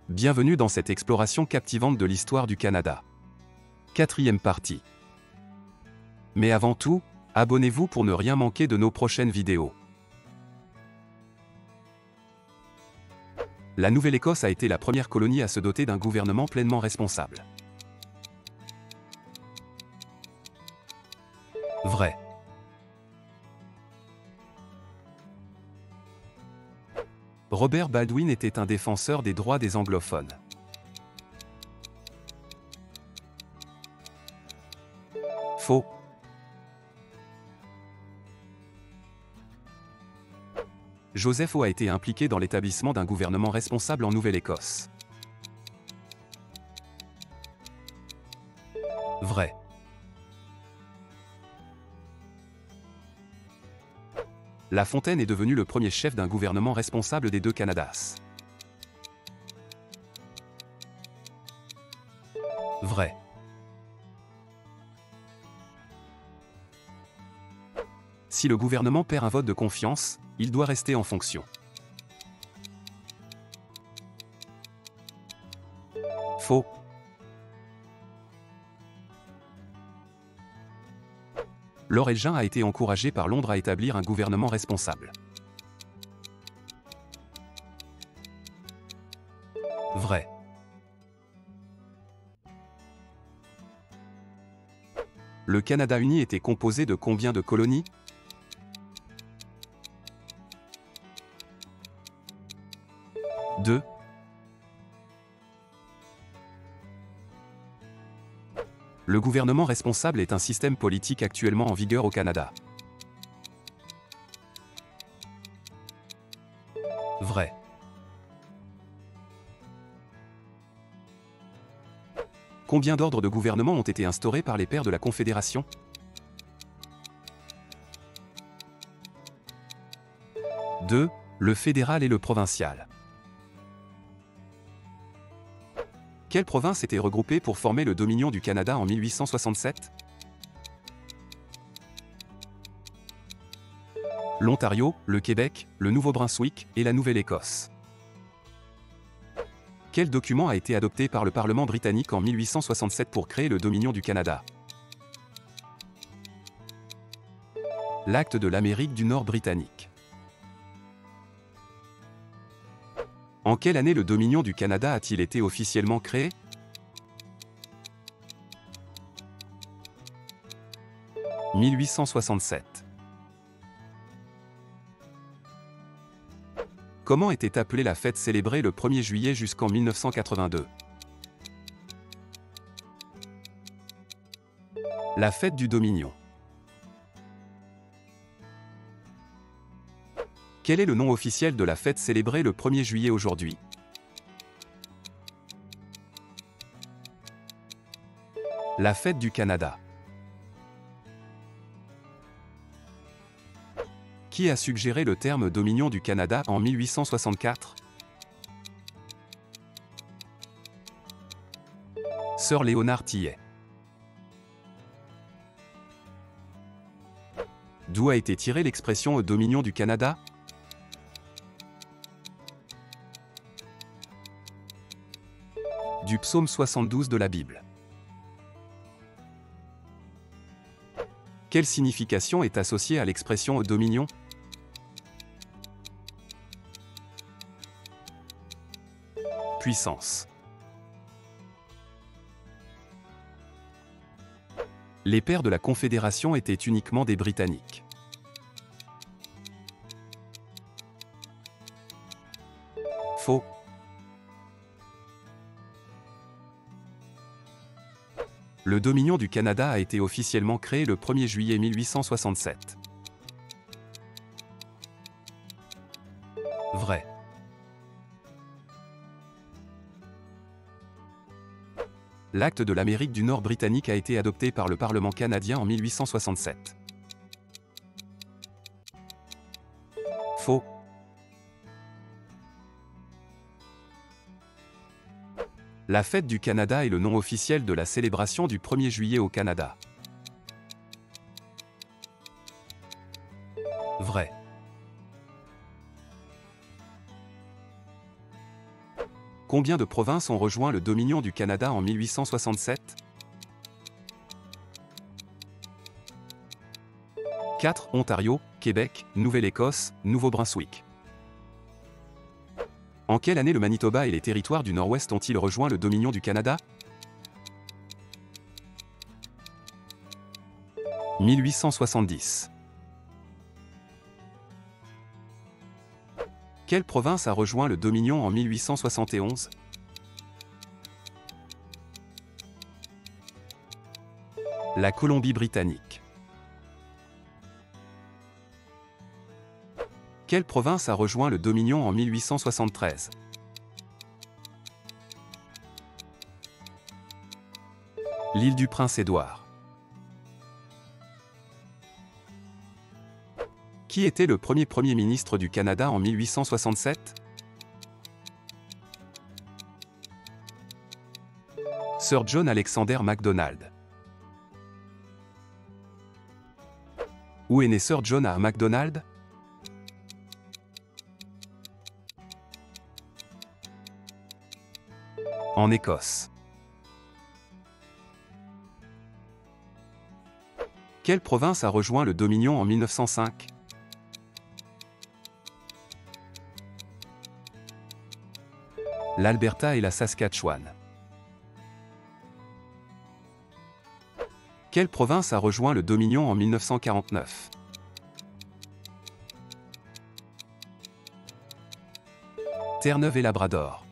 Bienvenue dans cette exploration captivante de l'histoire du Canada. 4e partie. Mais avant tout, abonnez-vous pour ne rien manquer de nos prochaines vidéos. La Nouvelle-Écosse a été la première colonie à se doter d'un gouvernement pleinement responsable. Vrai. Robert Baldwin était un défenseur des droits des anglophones. Faux. Joseph O a été impliqué dans l'établissement d'un gouvernement responsable en Nouvelle-Écosse. Vrai. La Fontaine est devenu le premier chef d'un gouvernement responsable des deux Canadas. Vrai. Si le gouvernement perd un vote de confiance, il doit rester en fonction. Faux. Lord Elgin a été encouragé par Londres à établir un gouvernement responsable. Vrai. Le Canada uni était composé de combien de colonies? Deux. Le gouvernement responsable est un système politique actuellement en vigueur au Canada. Vrai. Combien d'ordres de gouvernement ont été instaurés par les pairs de la Confédération? 2. Le fédéral et le provincial. Quelle province était regroupée pour former le Dominion du Canada en 1867? L'Ontario, le Québec, le Nouveau-Brunswick et la Nouvelle-Écosse. Quel document a été adopté par le Parlement britannique en 1867 pour créer le Dominion du Canada? L'Acte de l'Amérique du Nord britannique. En quelle année le Dominion du Canada a-t-il été officiellement créé? « 1867. Comment était appelée la fête célébrée le 1er juillet jusqu'en 1982? La fête du Dominion. Quel est le nom officiel de la fête célébrée le 1er juillet aujourd'hui? La fête du Canada. Qui a suggéré le terme Dominion du Canada en 1864? Sir Léonard Tillet. D'où a été tirée l'expression Dominion du Canada? Du psaume 72 de la Bible. Quelle signification est associée à l'expression Dominion? Puissance. Les pairs de la Confédération étaient uniquement des Britanniques. Faux. Le Dominion du Canada a été officiellement créé le 1er juillet 1867. Vrai. L'Acte de l'Amérique du Nord britannique a été adopté par le Parlement canadien en 1867. Faux. La fête du Canada est le nom officiel de la célébration du 1er juillet au Canada. Vrai. Combien de provinces ont rejoint le Dominion du Canada en 1867? 4. Ontario, Québec, Nouvelle-Écosse, Nouveau-Brunswick. En quelle année le Manitoba et les territoires du Nord-Ouest ont-ils rejoint le Dominion du Canada? 1870. Quelle province a rejoint le Dominion en 1871? La Colombie-Britannique. Quelle province a rejoint le Dominion en 1873? L'île du Prince-Édouard. Qui était le premier Premier ministre du Canada en 1867? Sir John Alexander Macdonald. Où est né Sir John A. Macdonald? En Écosse. Quelle province a rejoint le Dominion en 1905? L'Alberta et la Saskatchewan. Quelle province a rejoint le Dominion en 1949? Terre-Neuve et Labrador.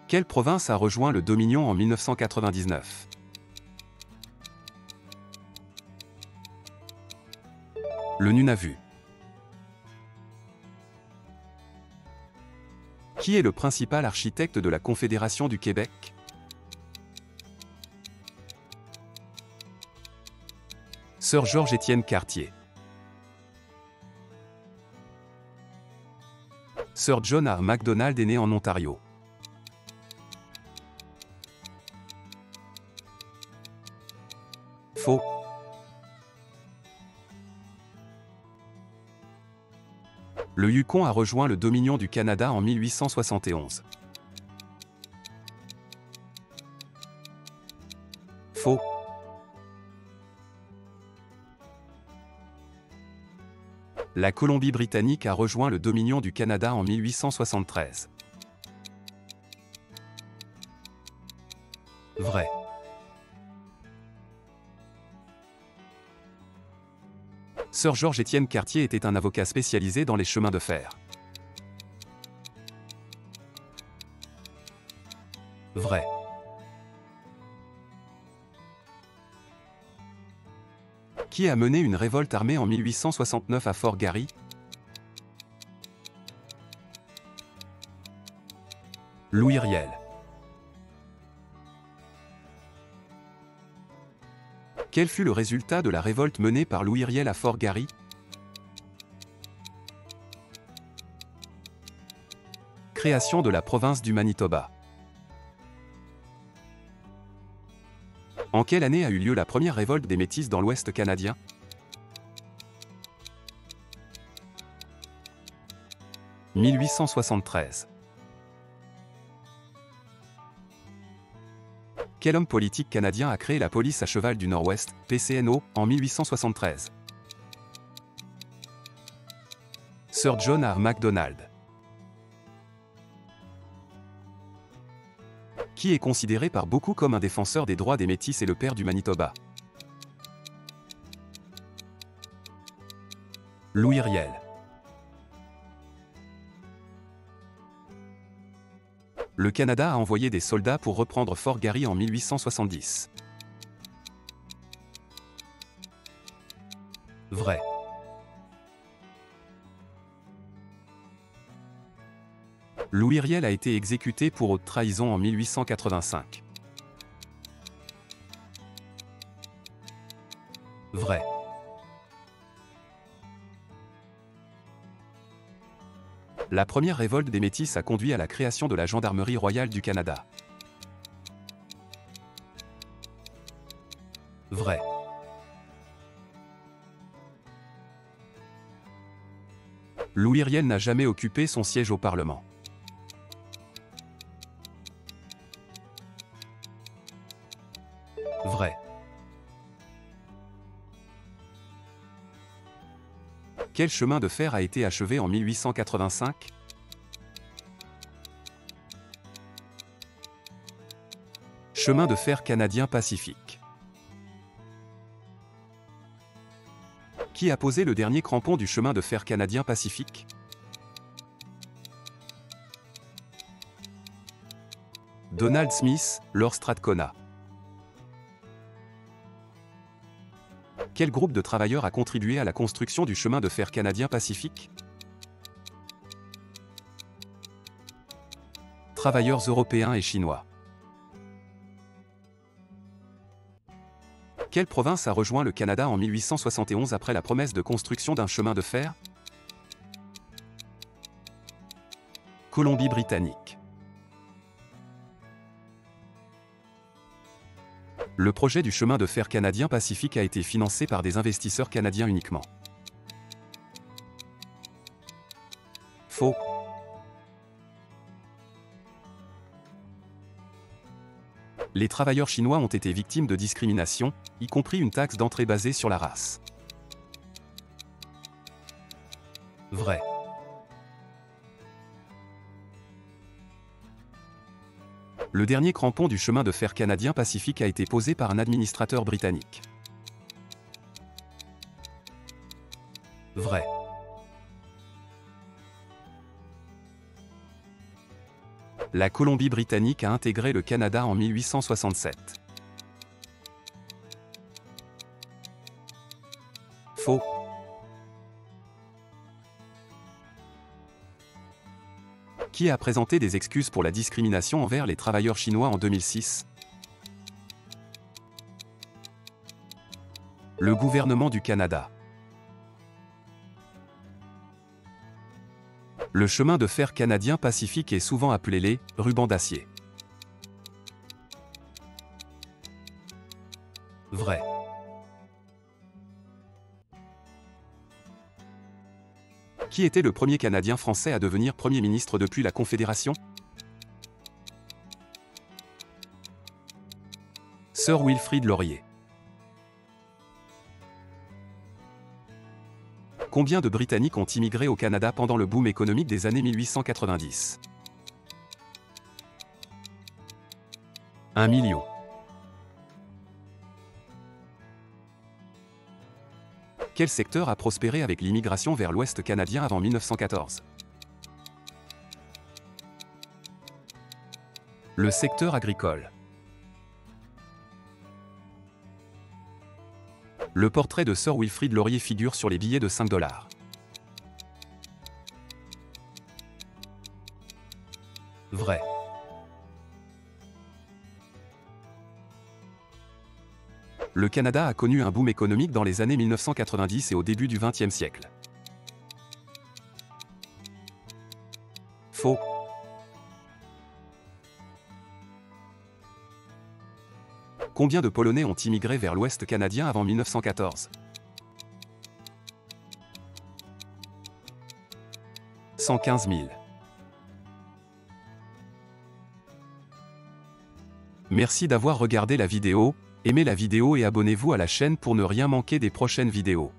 Quelle province a rejoint le Dominion en 1999? Le Nunavut. Qui est le principal architecte de la Confédération du Québec? Sir Georges-Étienne Cartier. Sir John A. Macdonald est né en Ontario. Faux. Le Yukon a rejoint le Dominion du Canada en 1871. Faux. La Colombie-Britannique a rejoint le Dominion du Canada en 1873. Vrai. Sir Georges-Étienne Cartier était un avocat spécialisé dans les chemins de fer. Vrai. Qui a mené une révolte armée en 1869 à Fort Garry? Louis Riel. Quel fut le résultat de la révolte menée par Louis Riel à Fort Garry? Création de la province du Manitoba. En quelle année a eu lieu la première révolte des Métis dans l'Ouest canadien? « 1873. Quel homme politique canadien a créé la Police à cheval du Nord-Ouest, PCNO, en 1873? Sir John A. Macdonald. Qui est considéré par beaucoup comme un défenseur des droits des Métis et le père du Manitoba? Louis Riel. Le Canada a envoyé des soldats pour reprendre Fort Garry en 1870. Vrai. Louis Riel a été exécuté pour haute trahison en 1885. Vrai. La première révolte des Métis a conduit à la création de la Gendarmerie royale du Canada. Vrai. Louis Riel n'a jamais occupé son siège au Parlement. Vrai. Quel chemin de fer a été achevé en 1885? Chemin de fer canadien Pacifique. Qui a posé le dernier crampon du chemin de fer canadien Pacifique? Donald Smith, Lord Strathcona. Quel groupe de travailleurs a contribué à la construction du chemin de fer canadien Pacifique? Travailleurs européens et chinois. Quelle province a rejoint le Canada en 1871 après la promesse de construction d'un chemin de fer? Colombie-Britannique. Le projet du chemin de fer canadien Pacifique a été financé par des investisseurs canadiens uniquement. Faux. Les travailleurs chinois ont été victimes de discrimination, y compris une taxe d'entrée basée sur la race. Vrai. Le dernier crampon du chemin de fer canadien Pacifique a été posé par un administrateur britannique. Vrai. La Colombie-Britannique a intégré le Canada en 1867. Faux. Qui a présenté des excuses pour la discrimination envers les travailleurs chinois en 2006? Le gouvernement du Canada. Le chemin de fer canadien Pacifique est souvent appelé les rubans d'acier. Vrai. Qui était le premier Canadien français à devenir Premier ministre depuis la Confédération? Sir Wilfrid Laurier. Combien de Britanniques ont immigré au Canada pendant le boom économique des années 1890? 1 million. Quel secteur a prospéré avec l'immigration vers l'Ouest canadien avant 1914? Le secteur agricole. Le portrait de Sir Wilfrid Laurier figure sur les billets de 5 $. Vrai. Le Canada a connu un boom économique dans les années 1990 et au début du XXe siècle. Faux. Combien de Polonais ont immigré vers l'Ouest canadien avant 1914? 115 000. Merci d'avoir regardé la vidéo, aimez la vidéo et abonnez-vous à la chaîne pour ne rien manquer des prochaines vidéos.